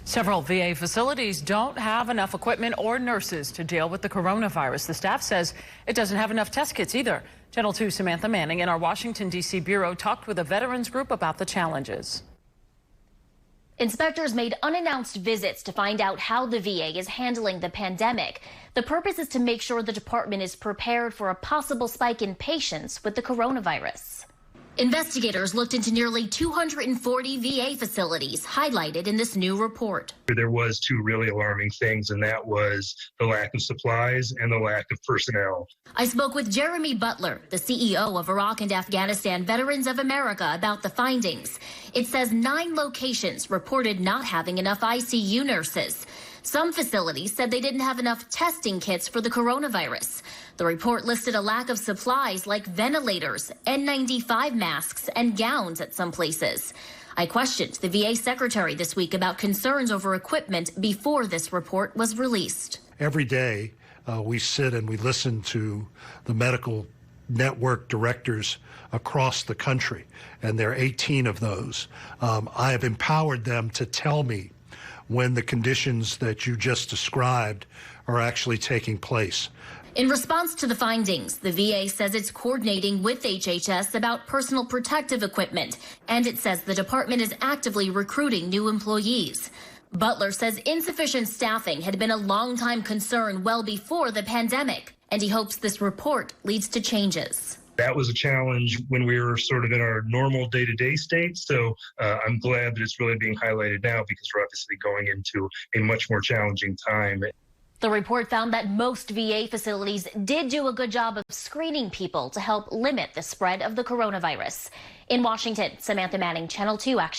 Several VA facilities don't have enough equipment or nurses to deal with the coronavirus. The staff says it doesn't have enough test kits either. Channel 2 Samantha Manning in our Washington, D.C. bureau talked with a veterans group about the challenges. Inspectors made unannounced visits to find out how the VA is handling the pandemic. The purpose is to make sure the department is prepared for a possible spike in patients with the coronavirus. Investigators looked into nearly 240 VA facilities highlighted in this new report. There was two really alarming things, and that was the lack of supplies and the lack of personnel. I spoke with Jeremy Butler, the CEO of Iraq and Afghanistan Veterans of America, about the findings. It says 9 locations reported not having enough ICU nurses. Some facilities said they didn't have enough testing kits for the coronavirus. The report listed a lack of supplies like ventilators, N95 masks, and gowns at some places. I questioned the VA secretary this week about concerns over equipment before this report was released. Every day we sit and we listen to the medical network directors across the country, and there are 18 of those. I have empowered them to tell me when the conditions that you just described are actually taking place. In response to the findings, the VA says it's coordinating with HHS about personal protective equipment, and it says the department is actively recruiting new employees. Butler says insufficient staffing had been a long-time concern well before the pandemic, and he hopes this report leads to changes. That was a challenge when we were sort of in our normal day-to-day state. So I'm glad that it's really being highlighted now, because we're obviously going into a much more challenging time. The report found that most VA facilities did do a good job of screening people to help limit the spread of the coronavirus. In Washington, Samantha Manning, Channel 2 Action.